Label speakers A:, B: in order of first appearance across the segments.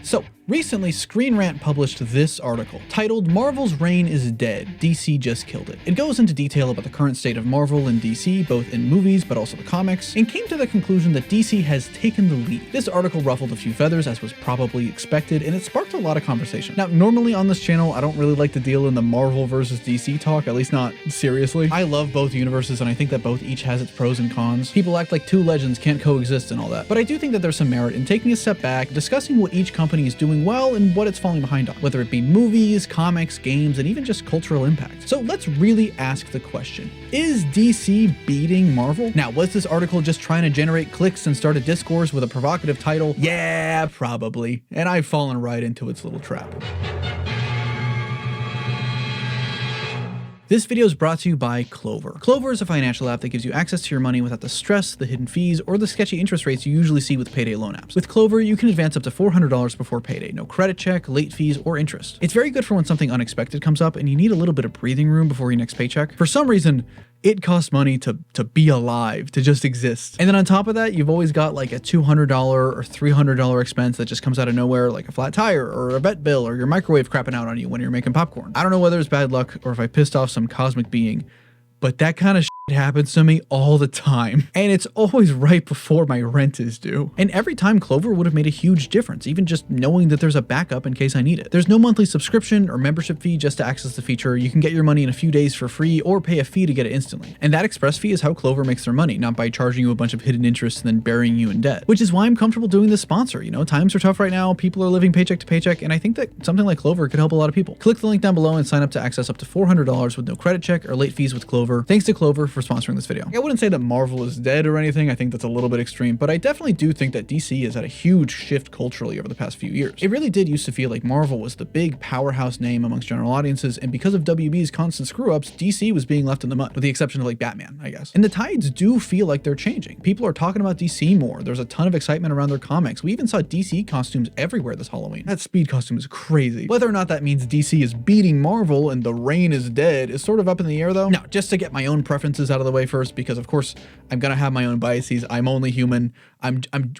A: So, recently Screen Rant published this article titled "Marvel's Reign is Dead, DC Just Killed It." It goes into detail about the current state of Marvel and DC, both in movies but also the comics, and came to the conclusion that DC has taken the lead. This article ruffled a few feathers, as was probably expected, and it sparked a lot of conversation. Now, normally on this channel, I don't really like to deal in the Marvel versus DC talk, at least not seriously. I love both universes, and I think that both each has its pros and cons. People act like two legends can't coexist and all that, but I do think that there's some merit in taking a step back, discussing what each company is doing well and what it's falling behind on, whether it be movies, comics, games, and even just cultural impact. So let's really ask the question, is DC beating Marvel? Now, was this article just trying to generate clicks and start a discourse with a provocative title? Yeah, probably. And I've fallen right into its little trap. This video is brought to you by Klover. Klover is a financial app that gives you access to your money without the stress, the hidden fees, or the sketchy interest rates you usually see with payday loan apps. With Klover, you can advance up to $400 before payday, no credit check, late fees, or interest. It's very good for when something unexpected comes up and you need a little bit of breathing room before your next paycheck. For some reason, it costs money to be alive, to just exist. And then on top of that, you've always got like a $200 or $300 expense that just comes out of nowhere, like a flat tire or a vet bill or your microwave crapping out on you when you're making popcorn. I don't know whether it's bad luck or if I pissed off some cosmic being, but that kind of shit happens to me all the time. And it's always right before my rent is due. And every time Klover would have made a huge difference, even just knowing that there's a backup in case I need it. There's no monthly subscription or membership fee just to access the feature. You can get your money in a few days for free or pay a fee to get it instantly. And that express fee is how Klover makes their money, not by charging you a bunch of hidden interest and then burying you in debt. Which is why I'm comfortable doing this sponsor. You know, times are tough right now. People are living paycheck to paycheck, and I think that something like Klover could help a lot of people. Click the link down below and sign up to access up to $400 with no credit check or late fees with Klover. Thanks to Klover for sponsoring this video. I wouldn't say that Marvel is dead or anything. I think that's a little bit extreme, but I definitely do think that DC has had a huge shift culturally over the past few years. It really did used to feel like Marvel was the big powerhouse name amongst general audiences, and because of WB's constant screw-ups, DC was being left in the mud, with the exception of like Batman, I guess. And the tides do feel like they're changing. People are talking about DC more. There's a ton of excitement around their comics. We even saw DC costumes everywhere this Halloween. That Speed costume is crazy. Whether or not that means DC is beating Marvel and the reign is dead is sort of up in the air though. Now, just to get my own preferences out of the way first, because of course I'm gonna have my own biases. I'm only human.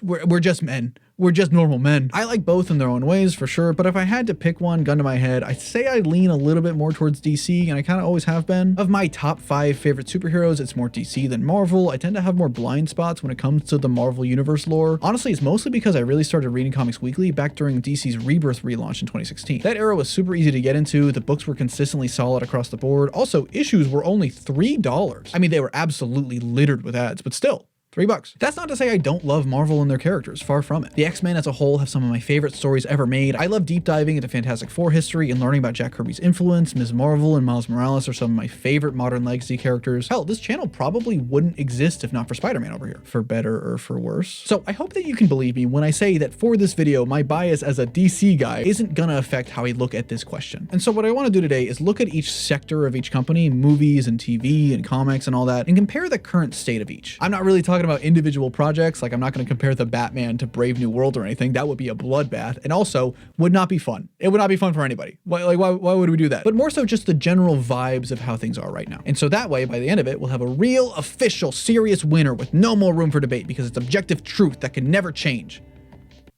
A: We're just men. We're just normal men. I like both in their own ways for sure, but if I had to pick one, gun to my head, I'd say I lean a little bit more towards DC, and I kind of always have been. Of my top 5 favorite superheroes, it's more DC than Marvel. I tend to have more blind spots when it comes to the Marvel Universe lore. Honestly, it's mostly because I really started reading Comics Weekly back during DC's Rebirth relaunch in 2016. That era was super easy to get into. The books were consistently solid across the board. Also, issues were only $3. I mean, they were absolutely littered with ads, but still. $3. That's not to say I don't love Marvel and their characters, far from it. The X-Men as a whole have some of my favorite stories ever made. I love deep diving into Fantastic Four history and learning about Jack Kirby's influence. Ms. Marvel and Miles Morales are some of my favorite modern legacy characters. Hell, this channel probably wouldn't exist if not for Spider-Man over here, for better or for worse. So I hope that you can believe me when I say that for this video, my bias as a DC guy isn't gonna affect how I look at this question. And so what I want to do today is look at each sector of each company, movies and TV and comics and all that, and compare the current state of each. I'm not really talking about individual projects, like I'm not going to compare the Batman to Brave New World or anything. That would be a bloodbath, and also would not be fun. It would not be fun for anybody. Why would we do that? But more so just the general vibes of how things are right now. And so that way, by the end of it, we'll have a real, official, serious winner with no more room for debate because it's objective truth that can never change.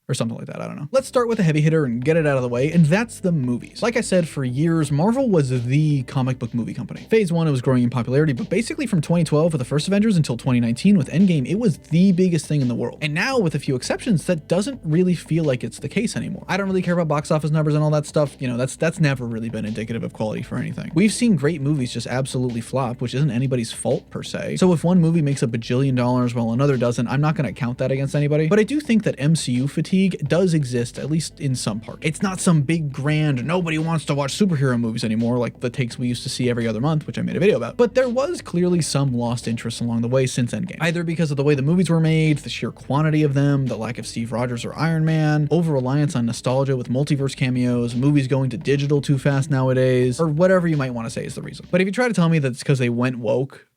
A: Or something like that, I don't know. Let's start with a heavy hitter and get it out of the way, and that's the movies. Like I said, for years, Marvel was the comic book movie company. Phase 1, it was growing in popularity, but basically from 2012 with the first Avengers until 2019 with Endgame, it was the biggest thing in the world. And now, with a few exceptions, that doesn't really feel like it's the case anymore. I don't really care about box office numbers and all that stuff. You know, that's never really been indicative of quality for anything. We've seen great movies just absolutely flop, which isn't anybody's fault per se. So if one movie makes $1 billion while another doesn't, I'm not going to count that against anybody. But I do think that MCU fatigue does exist, at least in some part. It's not some big grand, nobody wants to watch superhero movies anymore, like the takes we used to see every other month, which I made a video about. But there was clearly some lost interest along the way since Endgame. Either because of the way the movies were made, the sheer quantity of them, the lack of Steve Rogers or Iron Man, over-reliance on nostalgia with multiverse cameos, movies going to digital too fast nowadays, or whatever you might want to say is the reason. But if you try to tell me that it's because they went woke,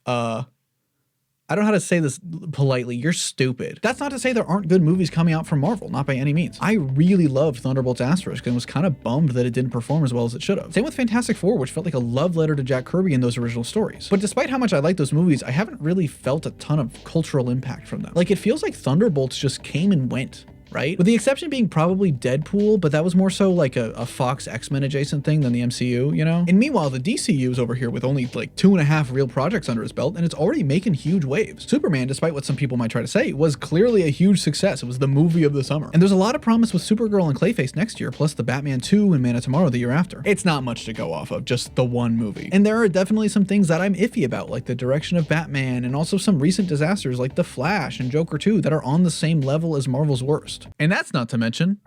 A: I don't know how to say this politely. You're stupid. That's not to say there aren't good movies coming out from Marvel, not by any means. I really loved Thunderbolts Asterisk and was kind of bummed that it didn't perform as well as it should have. Same with Fantastic Four, which felt like a love letter to Jack Kirby in those original stories. But despite how much I like those movies, I haven't really felt a ton of cultural impact from them. Like, it feels like Thunderbolts just came and went. right? With the exception being probably Deadpool, but that was more so like a Fox X-Men adjacent thing than the MCU, you know? And meanwhile, the DCU is over here with only like 2.5 real projects under its belt, and it's already making huge waves. Superman, despite what some people might try to say, was clearly a huge success. It was the movie of the summer. And there's a lot of promise with Supergirl and Clayface next year, plus the Batman 2 and Man of Tomorrow the year after. It's not much to go off of, just the one movie. And there are definitely some things that I'm iffy about, like the direction of Batman, and also some recent disasters like The Flash and Joker 2 that are on the same level as Marvel's worst. And that's not to mention,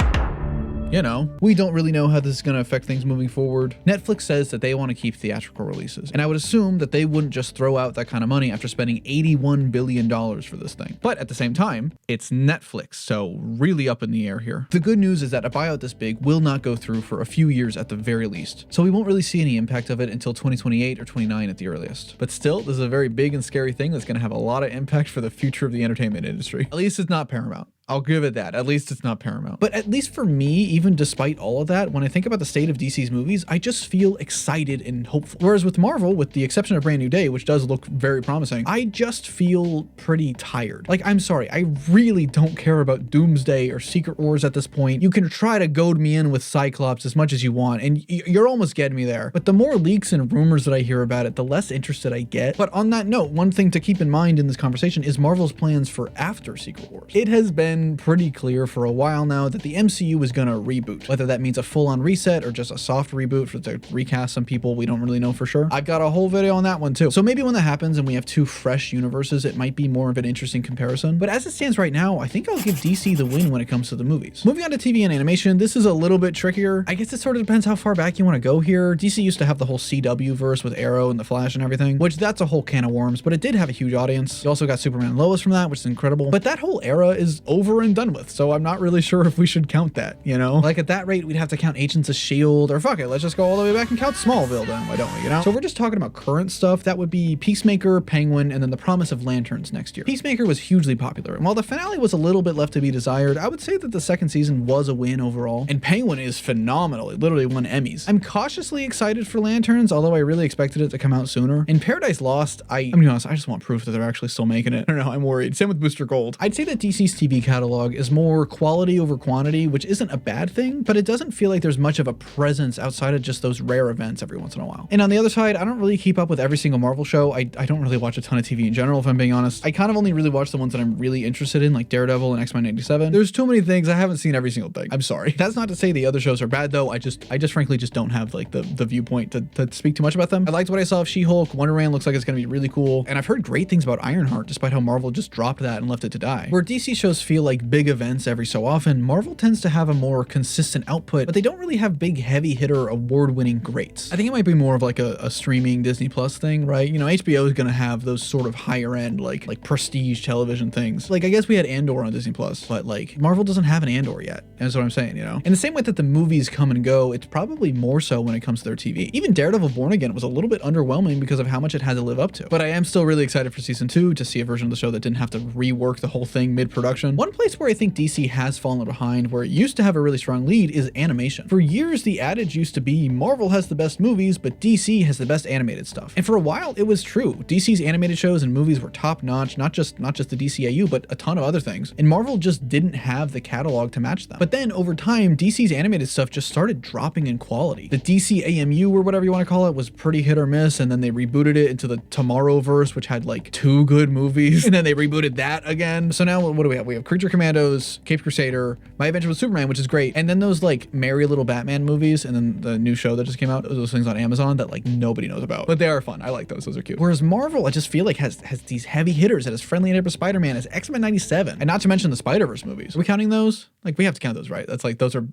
A: you know, we don't really know how this is going to affect things moving forward. Netflix says that they want to keep theatrical releases, and I would assume that they wouldn't just throw out that kind of money after spending $81 billion for this thing. But at the same time, it's Netflix, so really up in the air here. The good news is that a buyout this big will not go through for a few years at the very least, so we won't really see any impact of it until 2028 or 29 at the earliest. But still, this is a very big and scary thing that's going to have a lot of impact for the future of the entertainment industry. At least it's not Paramount. I'll give it that. At least it's not Paramount. But at least for me, even despite all of that, when I think about the state of DC's movies, I just feel excited and hopeful. Whereas with Marvel, with the exception of Brand New Day, which does look very promising, I just feel pretty tired. Like, I'm sorry, I really don't care about Doomsday or Secret Wars at this point. You can try to goad me in with Cyclops as much as you want, and you're almost getting me there. But the more leaks and rumors that I hear about it, the less interested I get. But on that note, one thing to keep in mind in this conversation is Marvel's plans for after Secret Wars. It has been pretty clear for a while now that the MCU is gonna reboot. Whether that means a full-on reset or just a soft reboot to recast some people, we don't really know for sure. I've got a whole video on that one too. So maybe when that happens and we have two fresh universes, it might be more of an interesting comparison. But as it stands right now, I think I'll give DC the win when it comes to the movies. Moving on to TV and animation, this is a little bit trickier. I guess it sort of depends how far back you want to go here. DC used to have the whole CW verse with Arrow and The Flash and everything, which that's a whole can of worms, but it did have a huge audience. You also got Superman and Lois from that, which is incredible. But that whole era is over and done with, so I'm not really sure if we should count that, you know? Like at that rate, we'd have to count Agents of S.H.I.E.L.D., or fuck it, let's just go all the way back and count Smallville then, why don't we, you know? So if we're just talking about current stuff, that would be Peacemaker, Penguin, and then The Promise of Lanterns next year. Peacemaker was hugely popular, and while the finale was a little bit left to be desired, I would say that the second season was a win overall, and Penguin is phenomenal. It literally won Emmys. I'm cautiously excited for Lanterns, although I really expected it to come out sooner. In Paradise Lost, I'm gonna be honest, I just want proof that they're actually still making it. I don't know, I'm worried. Same with Booster Gold. I'd say that DC's TV catalog is more quality over quantity, which isn't a bad thing, but it doesn't feel like there's much of a presence outside of just those rare events every once in a while. And on the other side, I don't really keep up with every single Marvel show. I don't really watch a ton of TV in general, if I'm being honest. I kind of only really watch the ones that I'm really interested in, like Daredevil and X-Men 87. There's too many things. I haven't seen every single thing. I'm sorry. That's not to say the other shows are bad though. I just frankly just don't have like the viewpoint to speak too much about them. I liked what I saw of She-Hulk. Wonder Man looks like it's gonna be really cool. And I've heard great things about Ironheart, despite how Marvel just dropped that and left it to die. Where DC shows feel like big events every so often, Marvel tends to have a more consistent output, but they don't really have big heavy hitter award-winning greats. I think it might be more of like a streaming Disney Plus thing, right? You know, HBO is gonna have those sort of higher end, like prestige television things. Like I guess we had Andor on Disney Plus, but like Marvel doesn't have an Andor yet. That's what I'm saying, you know? In the same way that the movies come and go, it's probably more so when it comes to their TV. Even Daredevil Born Again was a little bit underwhelming because of how much it had to live up to. But I am still really excited for season 2 to see a version of the show that didn't have to rework the whole thing mid-production. One place where I think DC has fallen behind, where it used to have a really strong lead, is animation. For years, the adage used to be Marvel has the best movies, but DC has the best animated stuff. And for a while, it was true. DC's animated shows and movies were top-notch, not just the DCAU, but a ton of other things. And Marvel just didn't have the catalog to match them. But then over time, DC's animated stuff just started dropping in quality. The DC AMU, or whatever you want to call it, was pretty hit or miss, and then they rebooted it into the Tomorrowverse, which had like 2 good movies, and then they rebooted that again. So now what do we have? We have Creature Commandos, Caped Crusader, My Adventure with Superman, which is great, and then those like Merry Little Batman movies, and then the new show that just came out, those things on Amazon that like nobody knows about, but they are fun. I like those are cute. Whereas Marvel, I just feel like has these heavy hitters. It has Friendly Neighbor Spider-Man, has X-Men 97, and not to mention the Spider-Verse movies. Are we counting those? Like we have to count those, right? That's like those are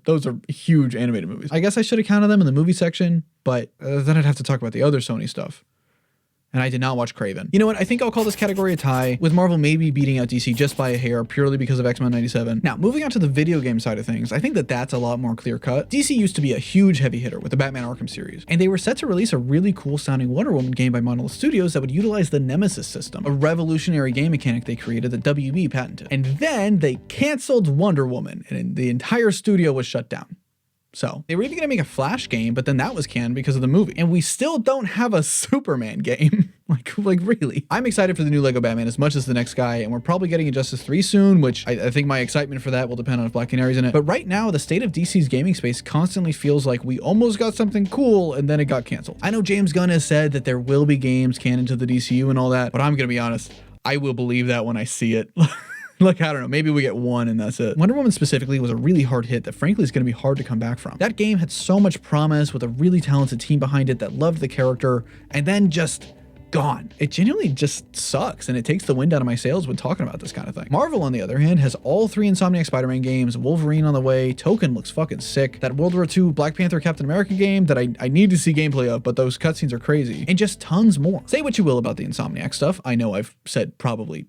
A: huge animated movies. I guess I should have counted them in the movie section, but then I'd have to talk about the other Sony stuff. And I did not watch Craven. You know what? I think I'll call this category a tie, with Marvel maybe beating out DC just by a hair purely because of X-Men 97. Now, moving on to the video game side of things, I think that that's a lot more clear cut. DC used to be a huge heavy hitter with the Batman Arkham series, and they were set to release a really cool sounding Wonder Woman game by Monolith Studios that would utilize the Nemesis system, a revolutionary game mechanic they created that WB patented. And then they canceled Wonder Woman, and the entire studio was shut down. So they were even gonna make a Flash game, but then that was canned because of the movie. And we still don't have a Superman game. Like really. I'm excited for the new Lego Batman as much as the next guy, and we're probably getting Injustice 3 soon, which I think my excitement for that will depend on if Black Canary's in it. But right now, the state of DC's gaming space constantly feels like we almost got something cool and then it got canceled. I know James Gunn has said that there will be games canon to the DCU and all that, but I'm gonna be honest, I will believe that when I see it. Like, I don't know, maybe we get one and that's it. Wonder Woman specifically was a really hard hit that frankly is going to be hard to come back from. That game had so much promise with a really talented team behind it that loved the character, and then just gone. It genuinely just sucks, and it takes the wind out of my sails when talking about this kind of thing. Marvel, on the other hand, has all 3 Insomniac Spider-Man games, Wolverine on the way, Token looks fucking sick, that World War II Black Panther Captain America game that I need to see gameplay of, but those cutscenes are crazy, and just tons more. Say what you will about the Insomniac stuff, I know I've said probably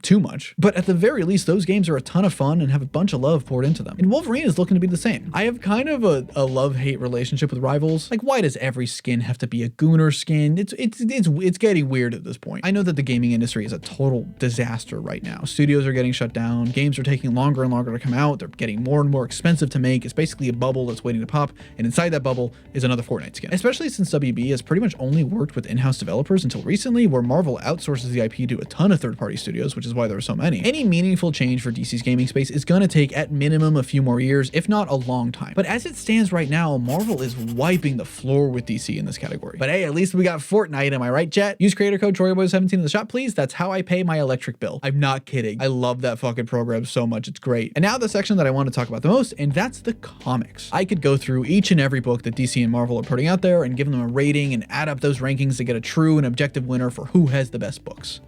A: too much, but at the very least, those games are a ton of fun and have a bunch of love poured into them. And Wolverine is looking to be the same. I have kind of a love-hate relationship with Rivals. Like, why does every skin have to be a Gooner skin? It's getting weird at this point. I know that the gaming industry is a total disaster right now. Studios are getting shut down. Games are taking longer and longer to come out. They're getting more and more expensive to make. It's basically a bubble that's waiting to pop. And inside that bubble is another Fortnite skin. Especially since WB has pretty much only worked with in-house developers until recently, where Marvel outsources the IP to a ton of third-party studios, which is why there are so many. Any meaningful change for DC's gaming space is going to take at minimum a few more years, if not a long time. But as it stands right now, Marvel is wiping the floor with DC in this category. But hey, at least we got Fortnite, am I right, chat? Use creator code TroyerBoy17 in the shop, please. That's how I pay my electric bill. I'm not kidding. I love that fucking program so much. It's great. And now the section that I want to talk about the most, and that's the comics. I could go through each and every book that DC and Marvel are putting out there and give them a rating and add up those rankings to get a true and objective winner for who has the best books.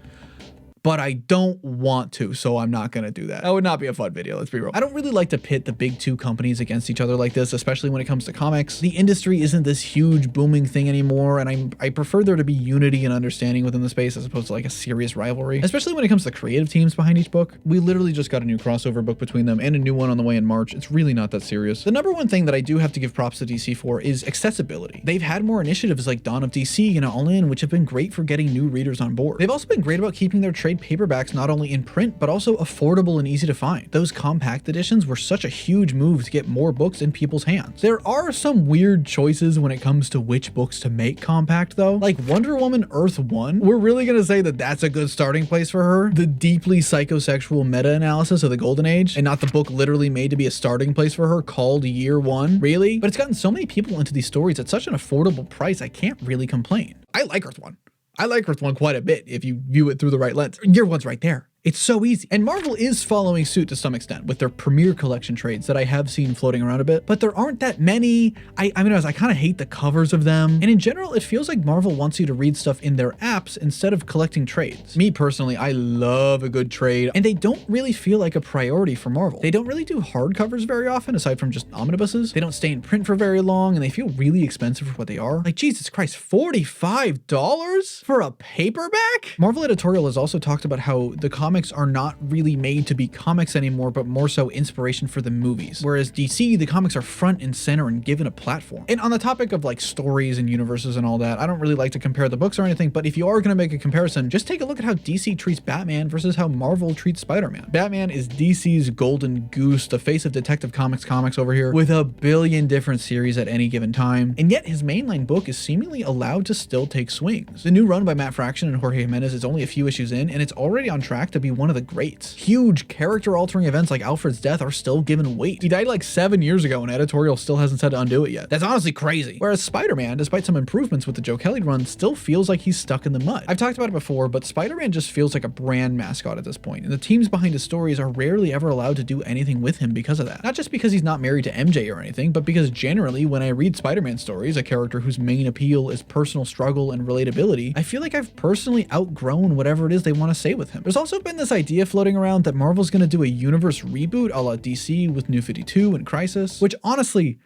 A: But I don't want to, so I'm not gonna do that. That would not be a fun video, let's be real. I don't really like to pit the big 2 companies against each other like this, especially when it comes to comics. The industry isn't this huge booming thing anymore, and I prefer there to be unity and understanding within the space as opposed to like a serious rivalry, especially when it comes to the creative teams behind each book. We literally just got a new crossover book between them and a new one on the way in March. It's really not that serious. The number one thing that I do have to give props to DC for is accessibility. They've had more initiatives like Dawn of DC and All In, which have been great for getting new readers on board. They've also been great about keeping their trade paperbacks not only in print, but also affordable and easy to find. Those compact editions were such a huge move to get more books in people's hands. There are some weird choices when it comes to which books to make compact though. Like Wonder Woman Earth 1, we're really gonna say that that's a good starting place for her? The deeply psychosexual meta-analysis of the Golden Age, and not the book literally made to be a starting place for her called Year 1? Really? But it's gotten so many people into these stories at such an affordable price, I can't really complain. I like Earth 1. I like Earth 1 quite a bit if you view it through the right lens. Year 1's right there. It's so easy. And Marvel is following suit to some extent with their Premier Collection trades that I have seen floating around a bit, but there aren't that many. I mean, I kind of hate the covers of them. And in general, it feels like Marvel wants you to read stuff in their apps instead of collecting trades. Me personally, I love a good trade, and they don't really feel like a priority for Marvel. They don't really do hardcovers very often, aside from just omnibuses. They don't stay in print for very long, and they feel really expensive for what they are. Like, Jesus Christ, $45 for a paperback? Marvel Editorial has also talked about how the comics are not really made to be comics anymore, but more so inspiration for the movies. Whereas DC, the comics are front and center and given a platform. And on the topic of like stories and universes and all that, I don't really like to compare the books or anything, but if you are going to make a comparison, just take a look at how DC treats Batman versus how Marvel treats Spider-Man. Batman is DC's golden goose, the face of Detective Comics over here, with a billion different series at any given time, and yet his mainline book is seemingly allowed to still take swings. The new run by Matt Fraction and Jorge Jimenez is only a few issues in, and it's already on track to be one of the greats. Huge character-altering events like Alfred's death are still given weight. He died like 7 years ago, and Editorial still hasn't said to undo it yet. That's honestly crazy. Whereas Spider-Man, despite some improvements with the Joe Kelly run, still feels like he's stuck in the mud. I've talked about it before, but Spider-Man just feels like a brand mascot at this point, and the teams behind his stories are rarely ever allowed to do anything with him because of that. Not just because he's not married to MJ or anything, but because generally when I read Spider-Man stories, a character whose main appeal is personal struggle and relatability, I feel like I've personally outgrown whatever it is they want to say with him. There's also been this idea floating around that Marvel's going to do a universe reboot a la DC with New 52 and Crisis, which honestly,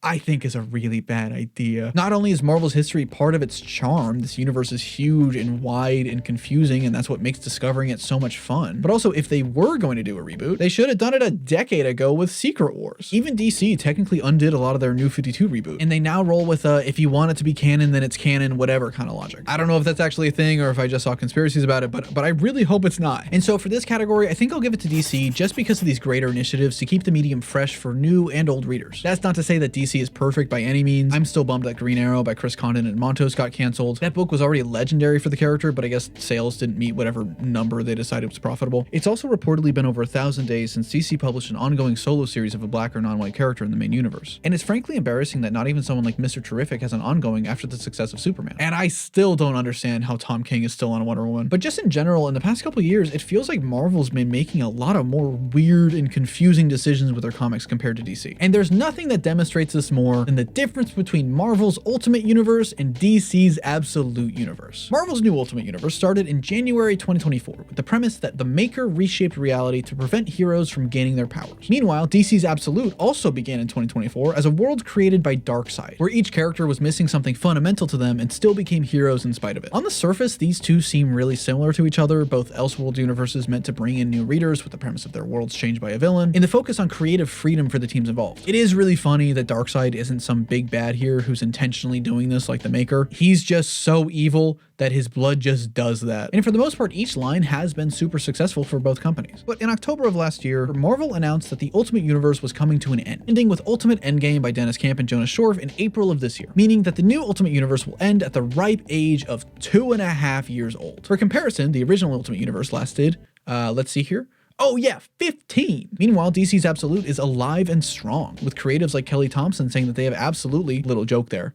A: I think is a really bad idea. Not only is Marvel's history part of its charm, this universe is huge and wide and confusing, and that's what makes discovering it so much fun, but also if they were going to do a reboot, they should have done it a decade ago with Secret Wars. Even DC technically undid a lot of their New 52 reboot, and they now roll with if you want it to be canon, then it's canon, whatever kind of logic. I don't know if that's actually a thing or if I just saw conspiracies about it, but I really hope it's not. And so for this category, I think I'll give it to DC just because of these greater initiatives to keep the medium fresh for new and old readers. That's not to say that DC DC is perfect by any means. I'm still bummed that Green Arrow by Chris Condon and Montos got canceled. That book was already legendary for the character, but I guess sales didn't meet whatever number they decided was profitable. It's also reportedly been over 1,000 days since DC published an ongoing solo series of a black or non-white character in the main universe. And it's frankly embarrassing that not even someone like Mr. Terrific has an ongoing after the success of Superman. And I still don't understand how Tom King is still on Wonder Woman. But just in general, in the past couple years, it feels like Marvel's been making a lot of more weird and confusing decisions with their comics compared to DC. And there's nothing that demonstrates this more than the difference between Marvel's Ultimate Universe and DC's Absolute Universe. Marvel's new Ultimate Universe started in January 2024 with the premise that the Maker reshaped reality to prevent heroes from gaining their powers. Meanwhile, DC's Absolute also began in 2024 as a world created by Darkseid, where each character was missing something fundamental to them and still became heroes in spite of it. On the surface, these two seem really similar to each other, both Elseworld universes meant to bring in new readers with the premise of their worlds changed by a villain, and the focus on creative freedom for the teams involved. It is really funny that Darkseid isn't some big bad here who's intentionally doing this like the Maker. He's just so evil that his blood just does that. And for the most part, each line has been super successful for both companies. But in October of last year, Marvel announced that the Ultimate Universe was coming to an end, ending with Ultimate Endgame by Dennis Camp and Jonas Shorv in April of this year, meaning that the new Ultimate Universe will end at the ripe age of 2.5 years old. For comparison, the original Ultimate Universe lasted, let's see here, oh yeah, 15. Meanwhile, DC's Absolute is alive and strong, with creatives like Kelly Thompson saying that they have absolutely, little joke there,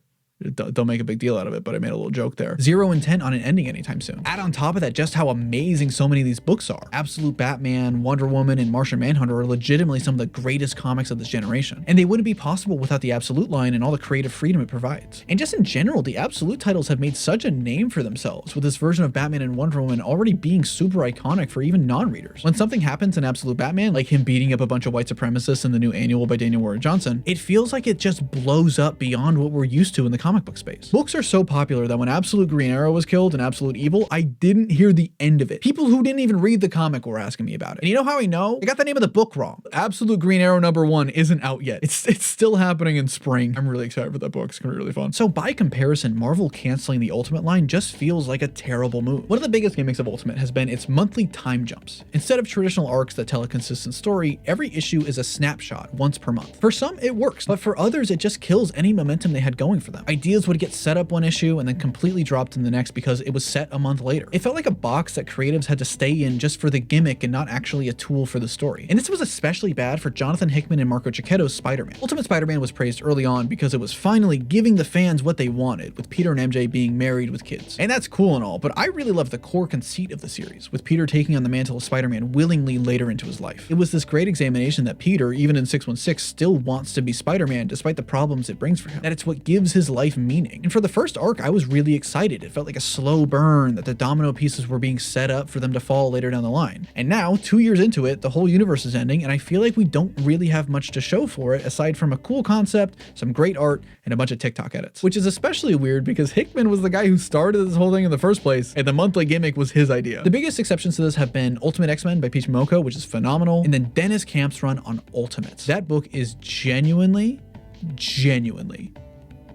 A: don't make a big deal out of it, but I made a little joke there, zero intent on it ending anytime soon. Add on top of that just how amazing so many of these books are. Absolute Batman, Wonder Woman, and Martian Manhunter are legitimately some of the greatest comics of this generation, and they wouldn't be possible without the Absolute line and all the creative freedom it provides. And just in general, the Absolute titles have made such a name for themselves, with this version of Batman and Wonder Woman already being super iconic for even non-readers. When something happens in Absolute Batman, like him beating up a bunch of white supremacists in the new annual by Daniel Warren Johnson, it feels like it just blows up beyond what we're used to in the comic book space. Books are so popular that when Absolute Green Arrow was killed in Absolute Evil, I didn't hear the end of it. People who didn't even read the comic were asking me about it. And you know how I know? I got the name of the book wrong. Absolute Green Arrow #1 isn't out yet. It's still happening in spring. I'm really excited for that book. It's gonna be really fun. So by comparison, Marvel canceling the Ultimate line just feels like a terrible move. One of the biggest gimmicks of Ultimate has been its monthly time jumps. Instead of traditional arcs that tell a consistent story, every issue is a snapshot once per month. For some, it works, but for others, it just kills any momentum they had going for them. Ideas would get set up one issue and then completely dropped in the next because it was set a month later. It felt like a box that creatives had to stay in just for the gimmick and not actually a tool for the story. And this was especially bad for Jonathan Hickman and Marco Cecchetto's Spider-Man. Ultimate Spider-Man was praised early on because it was finally giving the fans what they wanted, with Peter and MJ being married with kids. And that's cool and all, but I really love the core conceit of the series, with Peter taking on the mantle of Spider-Man willingly later into his life. It was this great examination that Peter, even in 616, still wants to be Spider-Man despite the problems it brings for him, that it's what gives his life meaning. And for the first arc, I was really excited. It felt like a slow burn, that the domino pieces were being set up for them to fall later down the line. And now, 2 years into it, the whole universe is ending, and I feel like we don't really have much to show for it aside from a cool concept, some great art, and a bunch of TikTok edits. Which is especially weird because Hickman was the guy who started this whole thing in the first place, and the monthly gimmick was his idea. The biggest exceptions to this have been Ultimate X-Men by Peach Momoko, which is phenomenal, and then Dennis Camp's run on Ultimates. That book is genuinely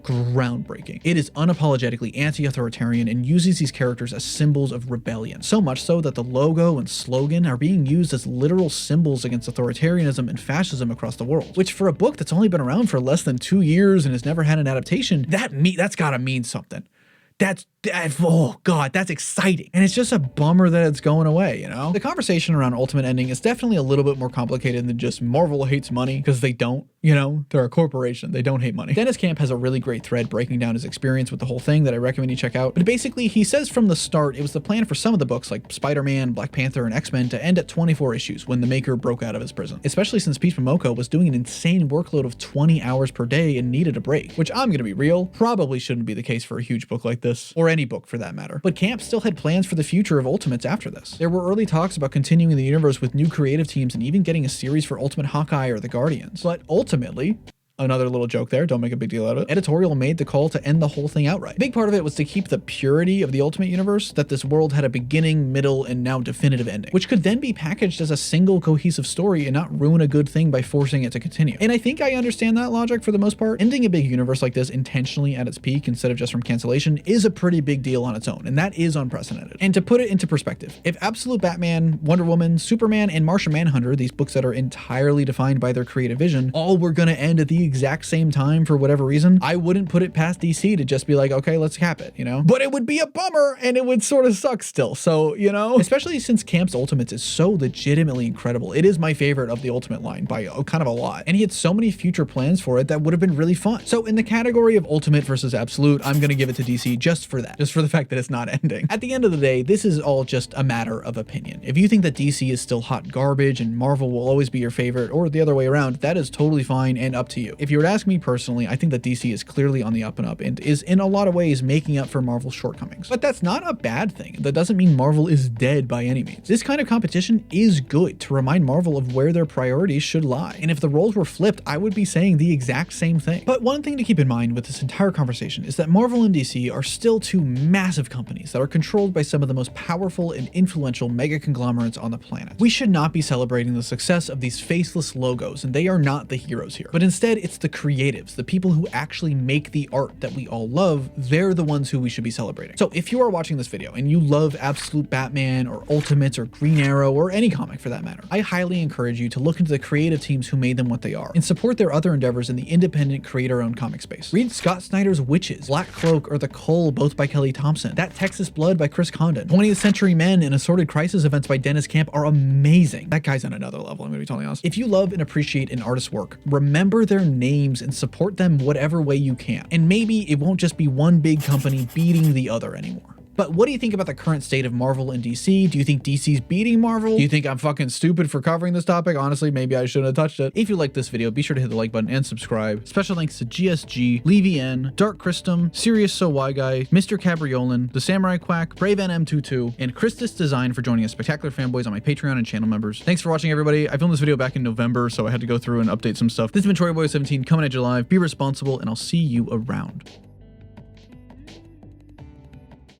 A: groundbreaking. It is unapologetically anti-authoritarian and uses these characters as symbols of rebellion. So much so that the logo and slogan are being used as literal symbols against authoritarianism and fascism across the world. Which for a book that's only been around for less than 2 years and has never had an adaptation, that's gotta mean something. Oh god, that's exciting. And it's just a bummer that it's going away, you know? The conversation around Ultimate ending is definitely a little bit more complicated than just Marvel hates money, because they don't, you know? They're a corporation, they don't hate money. Dennis Camp has a really great thread breaking down his experience with the whole thing that I recommend you check out. But basically, he says from the start, it was the plan for some of the books like Spider-Man, Black Panther, and X-Men to end at 24 issues when the Maker broke out of his prison. Especially since Peach Momoko was doing an insane workload of 20 hours per day and needed a break. Which, I'm gonna be real, probably shouldn't be the case for a huge book like this, or any book for that matter. But Camp still had plans for the future of Ultimates after this. There were early talks about continuing the universe with new creative teams and even getting a series for Ultimate Hawkeye or the Guardians. But ultimately, another little joke there, don't make a big deal out of it, editorial made the call to end the whole thing outright. A big part of it was to keep the purity of the Ultimate Universe, that this world had a beginning, middle, and now definitive ending, which could then be packaged as a single cohesive story and not ruin a good thing by forcing it to continue. And I think I understand that logic for the most part. Ending a big universe like this intentionally at its peak instead of just from cancellation is a pretty big deal on its own, and that is unprecedented. And to put it into perspective, if Absolute Batman, Wonder Woman, Superman, and Martian Manhunter, these books that are entirely defined by their creative vision, all were gonna end at the exact same time for whatever reason, I wouldn't put it past DC to just be like, okay, let's cap it, you know? But it would be a bummer and it would sort of suck still. So, you know, especially since Camp's Ultimates is so legitimately incredible. It is my favorite of the Ultimate line by kind of a lot. And he had so many future plans for it that would have been really fun. So in the category of Ultimate versus Absolute, I'm going to give it to DC just for that, just for the fact that it's not ending. At the end of the day, this is all just a matter of opinion. If you think that DC is still hot garbage and Marvel will always be your favorite, or the other way around, that is totally fine and up to you. If you were to ask me personally, I think that DC is clearly on the up and up and is in a lot of ways making up for Marvel's shortcomings. But that's not a bad thing. That doesn't mean Marvel is dead by any means. This kind of competition is good to remind Marvel of where their priorities should lie. And if the roles were flipped, I would be saying the exact same thing. But one thing to keep in mind with this entire conversation is that Marvel and DC are still two massive companies that are controlled by some of the most powerful and influential mega conglomerates on the planet. We should not be celebrating the success of these faceless logos, and they are not the heroes here. But instead, it's the creatives, the people who actually make the art that we all love. They're the ones who we should be celebrating. So if you are watching this video and you love Absolute Batman or Ultimates or Green Arrow or any comic for that matter, I highly encourage you to look into the creative teams who made them what they are and support their other endeavors in the independent creator-owned comic space. Read Scott Snyder's Witches, Black Cloak, or The Cull, both by Kelly Thompson. That Texas Blood by Chris Condon. 20th Century Men and Assorted Crisis events by Dennis Camp are amazing. That guy's on another level, I'm gonna be totally honest. If you love and appreciate an artist's work, remember their names and support them whatever way you can. And maybe it won't just be one big company beating the other anymore. But what do you think about the current state of Marvel and DC? Do you think DC's beating Marvel? Do you think I'm fucking stupid for covering this topic? Honestly, maybe I shouldn't have touched it. If you like this video, be sure to hit the like button and subscribe. Special thanks to GSG, Levy N, Dark Christum, Sirius So Why Guy, Mr. Cabriolin, The Samurai Quack, Brave NM22, and Christus Design for joining us spectacular fanboys on my Patreon and channel members. Thanks for watching, everybody. I filmed this video back in November, so I had to go through and update some stuff. This has been TroyBoy17 coming at you live. Be responsible, and I'll see you around.